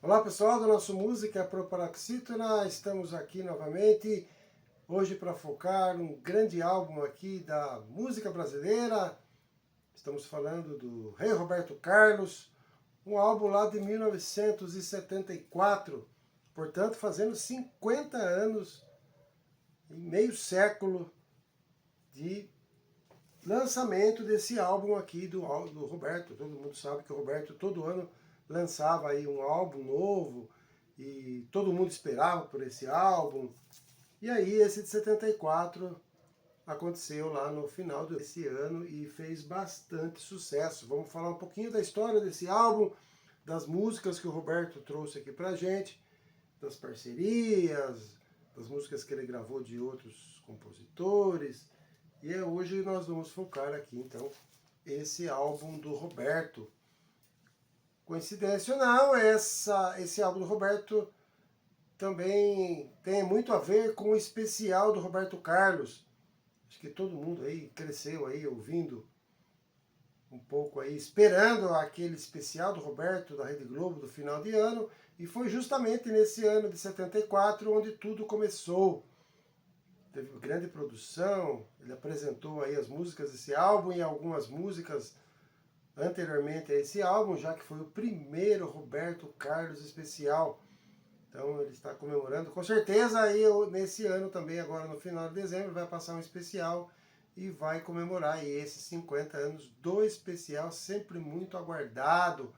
Olá pessoal do nosso Música Proparoxítona, estamos aqui novamente, hoje para focar um grande álbum aqui da música brasileira. Estamos falando do Rei Roberto Carlos, um álbum lá de 1974, portanto fazendo 50 anos e meio século de lançamento desse álbum aqui do Roberto. Todo mundo sabe que o Roberto todo ano lançava aí um álbum novo e todo mundo esperava por esse álbum. E aí esse de 74 aconteceu lá no final desse ano e fez bastante sucesso. Vamos falar um pouquinho da história desse álbum, das músicas que o Roberto trouxe aqui pra gente, das parcerias, das músicas que ele gravou de outros compositores. E hoje nós vamos focar aqui, então, esse álbum do Roberto. Coincidência ou não, esse álbum do Roberto também tem muito a ver com o especial do Roberto Carlos. Acho que todo mundo aí cresceu aí ouvindo um pouco aí, esperando aquele especial do Roberto da Rede Globo do final de ano. E foi justamente nesse ano de 74 onde tudo começou. Teve grande produção, ele apresentou aí as músicas desse álbum e algumas músicas anteriormente a esse álbum, já que foi o primeiro Roberto Carlos especial. Então ele está comemorando, com certeza aí nesse ano também, agora no final de dezembro, vai passar um especial e vai comemorar aí esses 50 anos do especial, sempre muito aguardado.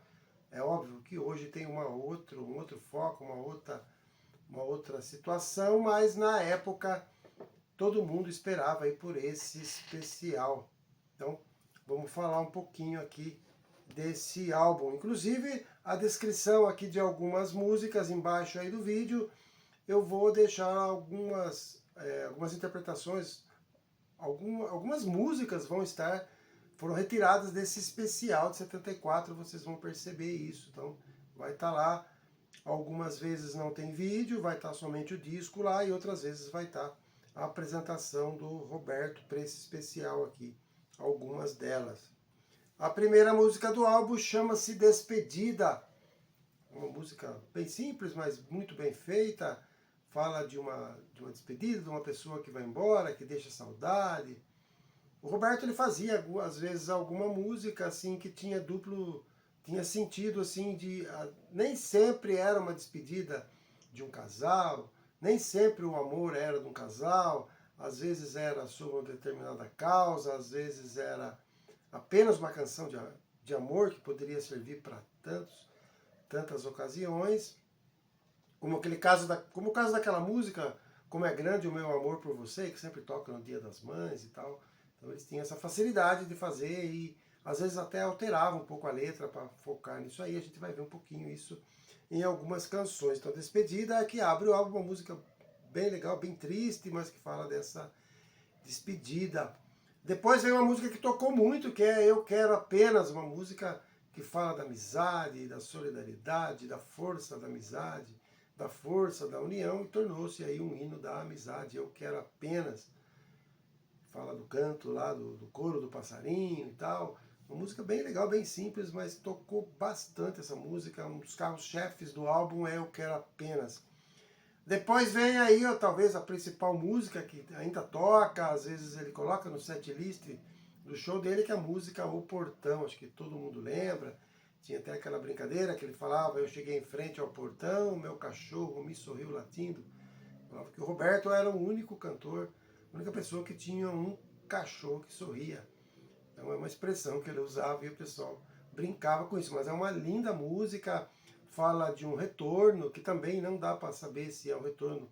É óbvio que hoje tem um outro foco, uma outra situação, mas na época todo mundo esperava aí por esse especial. Então, vamos falar um pouquinho aqui desse álbum. Inclusive, a descrição aqui de algumas músicas embaixo aí do vídeo, eu vou deixar algumas interpretações, algumas músicas foram retiradas desse especial de 74, vocês vão perceber isso. Então, vai estar lá, algumas vezes não tem vídeo, vai estar somente o disco lá, e outras vezes vai estar a apresentação do Roberto para esse especial aqui, algumas delas. A primeira música do álbum chama-se Despedida, uma música bem simples, mas muito bem feita, fala de uma despedida, de uma pessoa que vai embora, que deixa saudade. O Roberto ele fazia às vezes alguma música assim que tinha sentido assim nem sempre era uma despedida de um casal, nem sempre o amor era de um casal, às vezes era sobre uma determinada causa, às vezes era apenas uma canção de amor que poderia servir para tantas ocasiões, como o caso daquela música Como é Grande o Meu Amor por Você, que sempre toca no Dia das Mães e tal. Então eles tinham essa facilidade de fazer e às vezes até alteravam um pouco a letra para focar nisso aí. A gente vai ver um pouquinho isso em algumas canções. Então Despedida é que abre o álbum, uma música bem legal, bem triste, mas que fala dessa despedida. Depois vem uma música que tocou muito, que é Eu Quero Apenas, uma música que fala da amizade, da solidariedade, da força da amizade, da força da união, e tornou-se aí um hino da amizade. Eu Quero Apenas. Fala do canto lá, do coro do passarinho e tal. Uma música bem legal, bem simples, mas tocou bastante essa música. Um dos carros-chefes do álbum é Eu Quero Apenas. Depois vem aí, ó, talvez a principal música que ainda toca, às vezes ele coloca no setlist do show dele, que é a música O Portão, acho que todo mundo lembra. Tinha até aquela brincadeira que ele falava, eu cheguei em frente ao portão, meu cachorro me sorriu latindo. Falava que o Roberto era o único cantor, a única pessoa que tinha um cachorro que sorria. Então é uma expressão que ele usava e o pessoal brincava com isso. Mas é uma linda música, fala de um retorno, que também não dá para saber se é um retorno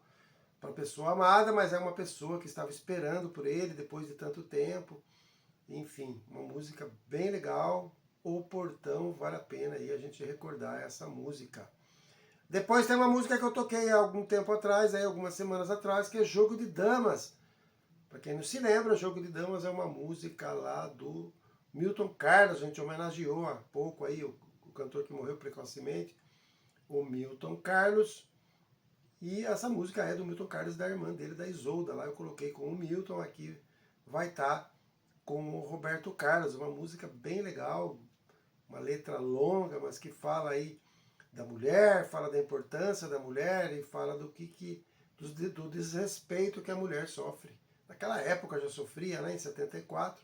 para a pessoa amada, mas é uma pessoa que estava esperando por ele depois de tanto tempo. Enfim, uma música bem legal. O Portão, vale a pena aí a gente recordar essa música. Depois tem uma música que eu toquei há algum tempo atrás, aí, algumas semanas atrás, que é Jogo de Damas. Para quem não se lembra, Jogo de Damas é uma música lá do Milton Carlos. A gente homenageou há pouco aí o cantor que morreu precocemente, o Milton Carlos. E essa música é do Milton Carlos, da irmã dele, da Isolda. Lá eu coloquei com o Milton, aqui vai estar com o Roberto Carlos. Uma música bem legal, uma letra longa, mas que fala aí da mulher, fala da importância da mulher e fala do desrespeito que a mulher sofre. Naquela época já sofria, né, em 74,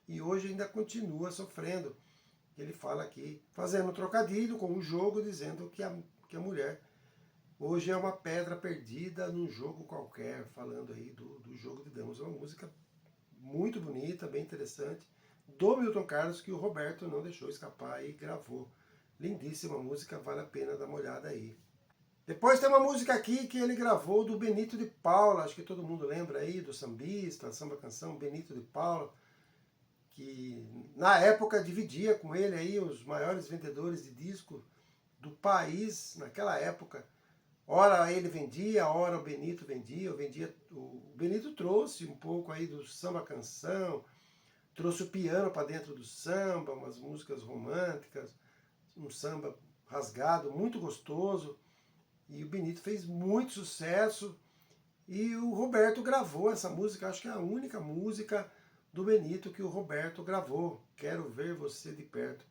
e hoje ainda continua sofrendo. Ele fala aqui, fazendo um trocadilho com o jogo, dizendo que a mulher hoje é uma pedra perdida num jogo qualquer, falando aí do jogo de damas. É uma música muito bonita, bem interessante, do Milton Carlos, que o Roberto não deixou escapar e gravou. Lindíssima música, vale a pena dar uma olhada aí. Depois tem uma música aqui que ele gravou do Benito de Paula, acho que todo mundo lembra aí, do sambista, samba canção Benito de Paula, que na época dividia com ele aí os maiores vendedores de disco do país naquela época. Ora ele vendia, ora o Benito vendia, o Benito trouxe um pouco aí do samba canção, trouxe o piano para dentro do samba, umas músicas românticas, um samba rasgado, muito gostoso, e o Benito fez muito sucesso, e o Roberto gravou essa música, acho que é a única música do Benito que o Roberto gravou, Quero Ver Você de Perto.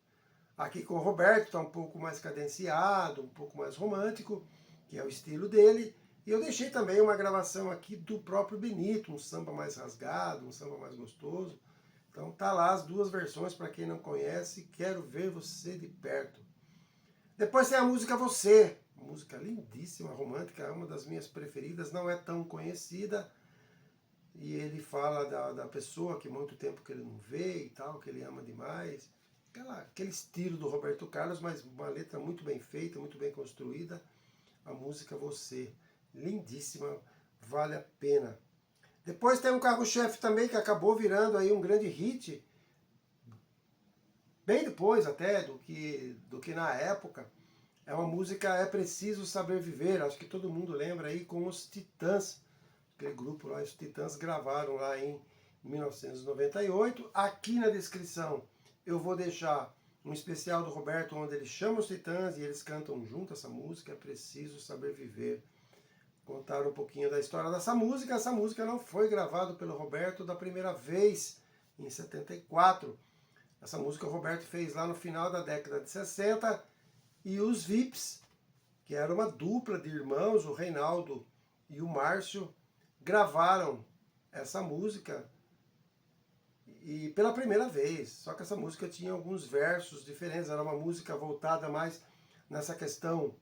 Aqui com o Roberto está um pouco mais cadenciado, um pouco mais romântico, que é o estilo dele, e eu deixei também uma gravação aqui do próprio Benito, um samba mais rasgado, um samba mais gostoso. Então tá lá as duas versões para quem não conhece, Quero Ver Você de Perto. Depois tem a música Você, música lindíssima, romântica, é uma das minhas preferidas, não é tão conhecida, e ele fala da pessoa que muito tempo que ele não vê e tal, que ele ama demais. Aquele estilo do Roberto Carlos, mas uma letra muito bem feita, muito bem construída. A música Você, lindíssima, vale a pena. Depois tem um carro-chefe também que acabou virando aí um grande hit, bem depois até do que na época. É uma música É Preciso Saber Viver, acho que todo mundo lembra aí, com os Titãs. Aquele grupo lá, os Titãs gravaram lá em 1998. Aqui na descrição eu vou deixar um especial do Roberto, onde ele chama os Titãs e eles cantam junto essa música, É Preciso Saber Viver. Contar um pouquinho da história dessa música. Essa música não foi gravada pelo Roberto da primeira vez, em 74. Essa música o Roberto fez lá no final da década de 60, e os Vips, que era uma dupla de irmãos, o Reinaldo e o Márcio, gravaram essa música e pela primeira vez. Só que essa música tinha alguns versos diferentes, era uma música voltada mais nessa questão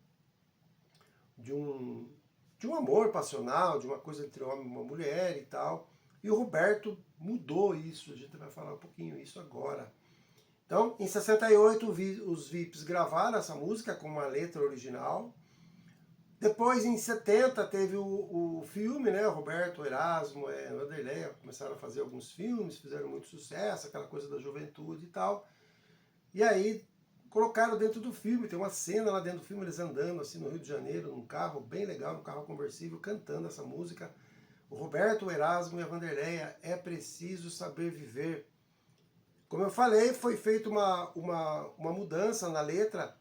de um amor passional, de uma coisa entre um homem e uma mulher e tal. E o Roberto mudou isso, a gente vai falar um pouquinho isso agora. Então, em 68, os Vips gravaram essa música com uma letra original. Depois, em 70, teve o filme, né? O Roberto, Erasmo, Vanderleia começaram a fazer alguns filmes, fizeram muito sucesso, aquela coisa da juventude e tal. E aí, colocaram dentro do filme, tem uma cena lá dentro do filme, eles andando assim no Rio de Janeiro, num carro bem legal, num carro conversível, cantando essa música. O Roberto, o Erasmo e a Vanderleia, É Preciso Saber Viver. Como eu falei, foi feita uma mudança na letra.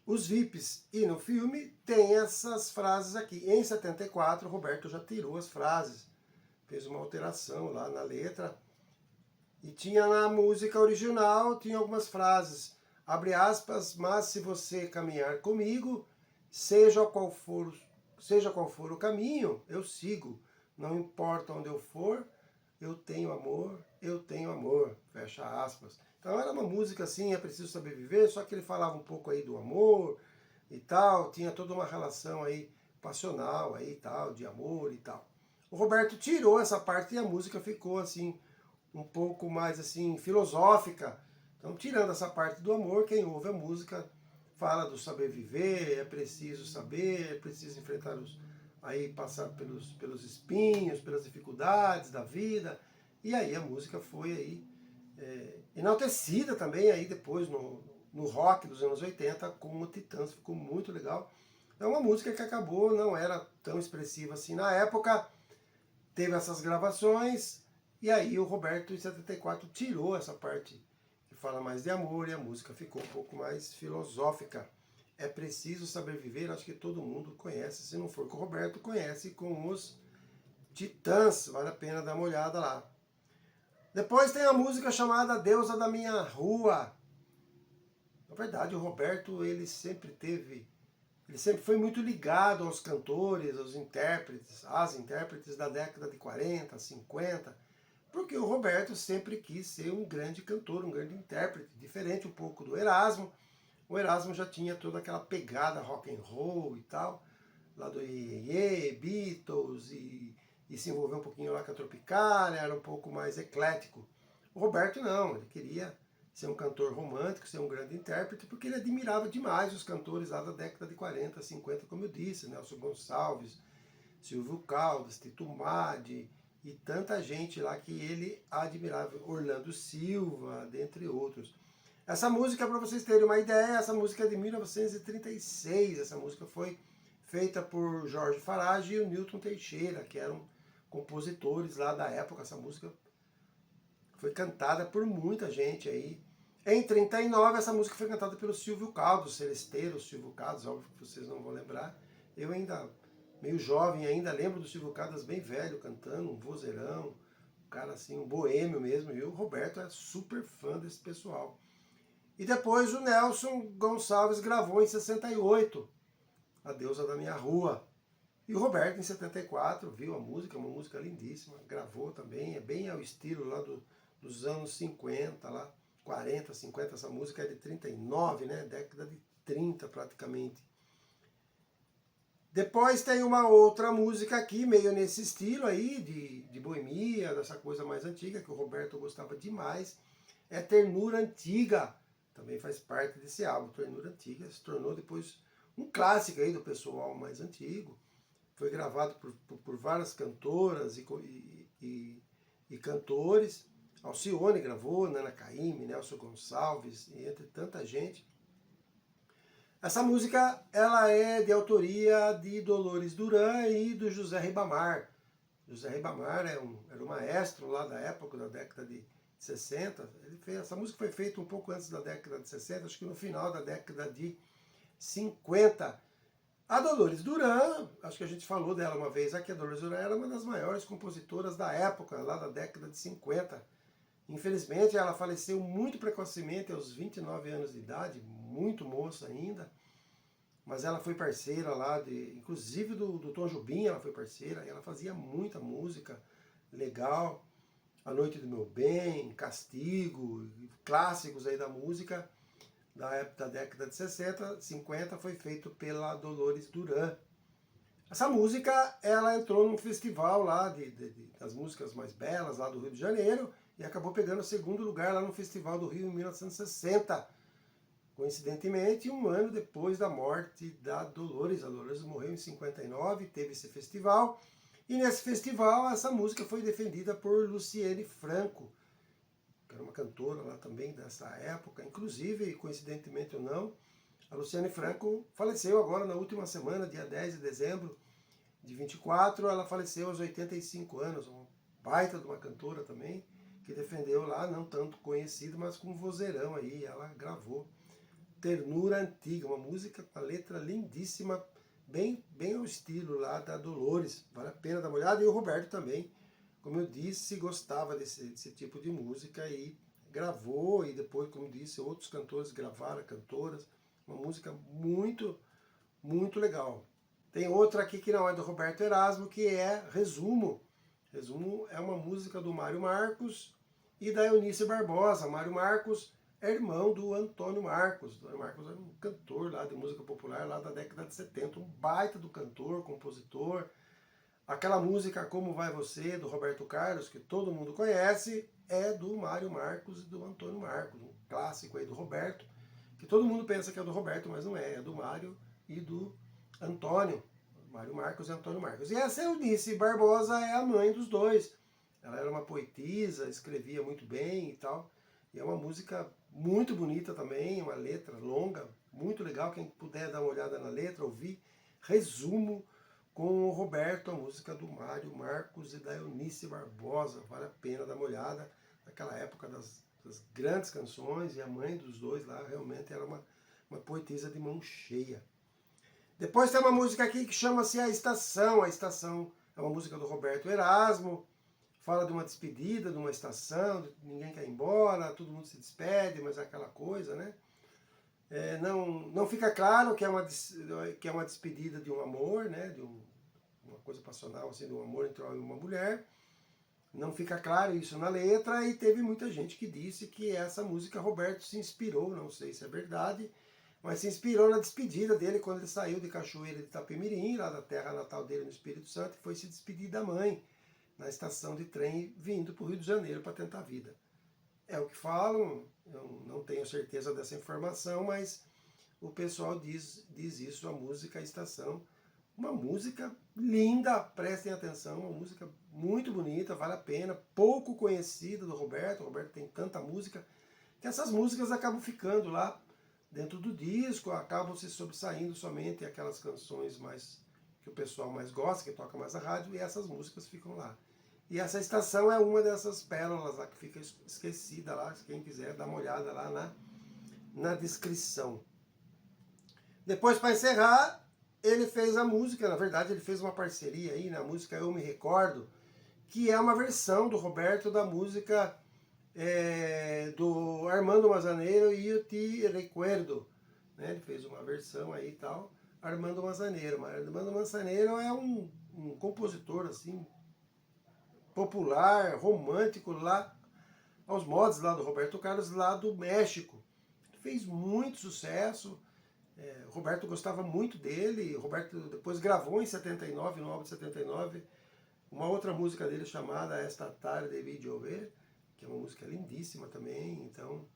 Os Vips e no filme tem essas frases aqui. Em 74, o Roberto já tirou as frases, fez uma alteração lá na letra. E tinha na música original, tinha algumas frases, abre aspas, mas se você caminhar comigo, seja qual for o caminho, eu sigo. Não importa onde eu for, eu tenho amor, fecha aspas. Então era uma música assim, É Preciso Saber Viver, só que ele falava um pouco aí do amor e tal, tinha toda uma relação aí passional aí e tal, de amor e tal. O Roberto tirou essa parte e a música ficou assim, um pouco mais assim, filosófica. Então, tirando essa parte do amor, quem ouve a música fala do saber viver, é preciso saber, é preciso enfrentar aí passar pelos espinhos, pelas dificuldades da vida. E aí a música foi aí enaltecida também aí depois no rock dos anos 80 com o Titãs, ficou muito legal. É uma música que acabou, não era tão expressiva assim na época, teve essas gravações, e aí o Roberto, em 74, tirou essa parte que fala mais de amor, e a música ficou um pouco mais filosófica. É Preciso Saber Viver, acho que todo mundo conhece, se não for com o Roberto, conhece com os Titãs, vale a pena dar uma olhada lá. Depois tem a música chamada Deusa da Minha Rua. Na verdade, o Roberto, ele sempre foi muito ligado aos cantores, aos intérpretes, às intérpretes da década de 40, 50, porque o Roberto sempre quis ser um grande cantor, um grande intérprete, diferente um pouco do Erasmo. O Erasmo já tinha toda aquela pegada rock and roll e tal, lá do Iê, Beatles, e se envolveu um pouquinho lá com a Tropicália, era um pouco mais eclético. O Roberto não, ele queria ser um cantor romântico, ser um grande intérprete, porque ele admirava demais os cantores lá da década de 40, 50, como eu disse, Nelson Gonçalves, Silvio Caldas, Tito Madi e tanta gente lá que ele admirava, Orlando Silva, dentre outros. Essa música, para vocês terem uma ideia, essa música é de 1936, essa música foi feita por Jorge Farage e o Newton Teixeira, que eram compositores lá da época. Essa música foi cantada por muita gente aí. Em 39, essa música foi cantada pelo Silvio Caldas, celesteiro Silvio Caldas, óbvio que vocês não vão lembrar. Eu ainda, meio jovem ainda, lembro do Silvio Caldas bem velho, cantando, um vozeirão, um cara assim, um boêmio mesmo, e o Roberto é super fã desse pessoal. E depois o Nelson Gonçalves gravou em 68, A Deusa da Minha Rua. E o Roberto, em 74, viu a música, uma música lindíssima, gravou também, é bem ao estilo lá dos anos 50, lá, 40, 50, essa música é de 39, né? Década de 30 praticamente. Depois tem uma outra música aqui, meio nesse estilo aí, de boemia, dessa coisa mais antiga, que o Roberto gostava demais, é Ternura Antiga, também faz parte desse álbum, Ternura Antiga, se tornou depois um clássico aí do pessoal mais antigo, foi gravado por várias cantoras e cantores, Alcione gravou, Nana Caymmi, Nelson Gonçalves, entre tanta gente. Essa música ela é de autoria de Dolores Duran e do José Ribamar. José Ribamar era um maestro lá da época, da década de 60. Essa música foi feita um pouco antes da década de 60, acho que no final da década de 50. A Dolores Duran, acho que a gente falou dela uma vez aqui, a Dolores Duran era uma das maiores compositoras da época, lá da década de 50. Infelizmente, ela faleceu muito precocemente, aos 29 anos de idade, muito moça ainda, mas ela foi parceira lá, inclusive do Tom Jobim, ela foi parceira, e ela fazia muita música legal, A Noite do Meu Bem, Castigo, clássicos aí da música da década de 60, 50, foi feito pela Dolores Duran. Essa música, ela entrou num festival lá das músicas mais belas lá do Rio de Janeiro e acabou pegando o segundo lugar lá no Festival do Rio em 1960. Coincidentemente, um ano depois da morte da Dolores. A Dolores morreu em 59, teve esse festival. E nesse festival, essa música foi defendida por Luciene Franco, que era uma cantora lá também dessa época. Inclusive, coincidentemente ou não, a Luciene Franco faleceu agora na última semana, dia 10 de dezembro de 24, ela faleceu aos 85 anos, uma baita de uma cantora também, que defendeu lá, não tanto conhecido, mas com um vozeirão aí, ela gravou Ternura Antiga, uma música com a letra lindíssima, bem ao estilo lá da Dolores, vale a pena dar uma olhada, e o Roberto também, como eu disse, gostava desse tipo de música e gravou, e depois, como disse, outros cantores gravaram, cantoras, uma música muito, muito legal. Tem outra aqui que não é do Roberto Erasmo, que é Resumo. Resumo é uma música do Mário Marcos e da Eunice Barbosa. Mário Marcos é irmão do Antônio Marcos. O Antônio Marcos era um cantor lá de música popular lá da década de 70, um baita do cantor, compositor. Aquela música Como Vai Você, do Roberto Carlos, que todo mundo conhece, é do Mário Marcos e do Antônio Marcos, um clássico aí do Roberto, que todo mundo pensa que é do Roberto, mas não é do Mário e do Antônio. Mário Marcos e Antônio Marcos. E essa Eunice Barbosa é a mãe dos dois. Ela era uma poetisa, escrevia muito bem e tal. E é uma música muito bonita também, uma letra longa, muito legal. Quem puder dar uma olhada na letra, ouvir, Resumo, com o Roberto, a música do Mário Marcos e da Eunice Barbosa. Vale a pena dar uma olhada. Naquela época das grandes canções, e a mãe dos dois lá realmente era uma poetisa de mão cheia. Depois tem uma música aqui que chama-se A Estação. A Estação é uma música do Roberto Erasmo, fala de uma despedida de uma estação, ninguém quer ir embora, todo mundo se despede, mas é aquela coisa, né? Não fica claro que que é uma despedida de um amor, né? Uma coisa passional, assim, de um amor entre um homem e uma mulher. Não fica claro isso na letra, e teve muita gente que disse que essa música Roberto se inspirou, não sei se é verdade, mas se inspirou na despedida dele quando ele saiu de Cachoeira de Itapemirim, lá da terra natal dele no Espírito Santo, e foi se despedir da mãe na estação de trem vindo para o Rio de Janeiro para tentar a vida. É o que falam, eu não tenho certeza dessa informação, mas o pessoal diz isso, a música A Estação. Uma música linda, prestem atenção, uma música muito bonita, vale a pena, pouco conhecida do Roberto. O Roberto tem tanta música que essas músicas acabam ficando lá dentro do disco, acabam se sobressaindo somente aquelas canções mais que o pessoal mais gosta, que toca mais a rádio, e essas músicas ficam lá. E essa estação é uma dessas pérolas lá que fica esquecida lá, se quem quiser dá uma olhada lá na descrição. Depois, para encerrar, ele fez a música, na verdade ele fez uma parceria aí na música Eu Me Recordo, que é uma versão do Roberto da música do Armando Manzanero e Eu Te Recuerdo. Né? Ele fez uma versão aí e tal, Armando Manzanero. Armando Manzanero é um compositor assim popular, romântico, lá aos modos lá do Roberto Carlos, lá do México. Fez muito sucesso. Roberto gostava muito dele. Roberto depois gravou em 79, no álbum de 79, uma outra música dele chamada Esta Tarde Devi Llover, que é uma música lindíssima também. Então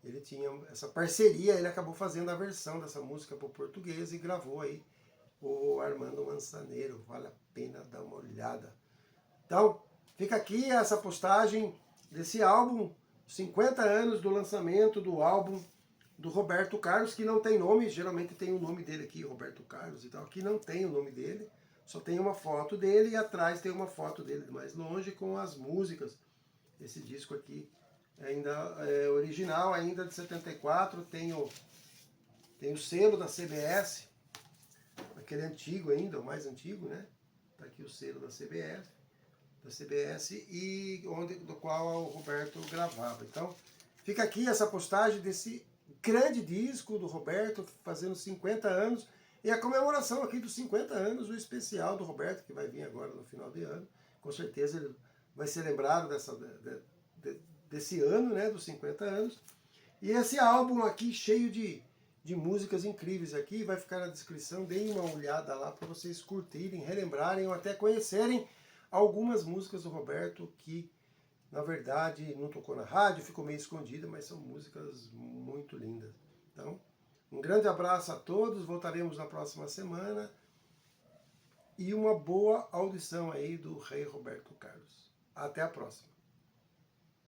ele tinha essa parceria, ele acabou fazendo a versão dessa música para o português e gravou aí o Armando Manzanero. Vale a pena dar uma olhada. Então, fica aqui essa postagem desse álbum, 50 anos do lançamento do álbum do Roberto Carlos, que não tem nome, geralmente tem o nome dele aqui, Roberto Carlos e tal. Aqui não tem o nome dele, só tem uma foto dele e atrás tem uma foto dele mais longe com as músicas. Esse disco aqui ainda é original, ainda de 74, tem o selo da CBS, aquele antigo ainda, o mais antigo, né? Tá aqui o selo da CBS e do qual o Roberto gravava. Então, fica aqui essa postagem desse grande disco do Roberto, fazendo 50 anos, e a comemoração aqui dos 50 anos, o especial do Roberto, que vai vir agora no final de ano. Com certeza ele vai ser lembrado desse ano, né, dos 50 anos. E esse álbum aqui, cheio de músicas incríveis aqui, vai ficar na descrição. Deem uma olhada lá para vocês curtirem, relembrarem ou até conhecerem algumas músicas do Roberto que, na verdade, não tocou na rádio, ficou meio escondida, mas são músicas muito lindas. Então, um grande abraço a todos, voltaremos na próxima semana e uma boa audição aí do Rei Roberto Carlos. Até a próxima.